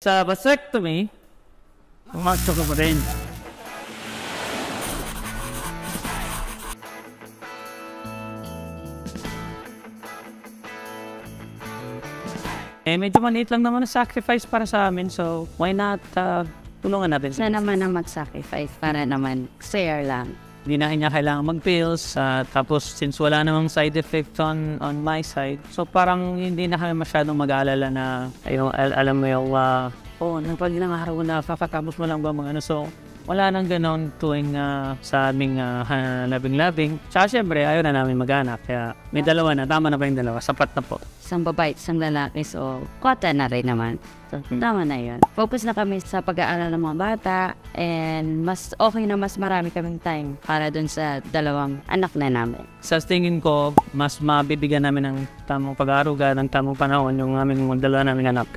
Sa vasectomy, pumasok ka pa rin. Medyo maliit lang naman ang sacrifice para sa amin. So, why not tulungan natin Na naman ang mag-sacrifice para naman fair lang. Hindi na niya kailangan mag-pills. Tapos, since wala namang side effect on my side, so parang hindi na kami masyadong mag-aalala na, alam mo yung, pag ilang araw na, kakatapos mo lang ba mga ano. So, wala nang ganon tuwing sa aming labing-labing. Tsaka syempre, ayaw na namin mag-anak. Kaya may dalawa na. Tama na ba yung dalawa? Sapat na po. Isang babae, isang lalaki. So, kota na rin naman. So, tama na yun. Focus na kami sa pag-aaral ng mga bata. And mas okay na mas marami kaming time para dun sa dalawang anak na namin. Sa tingin ko, mas mabibigyan namin ng tamang pag-aaruga, ng tamang panahon yung aming dalawa naming anak.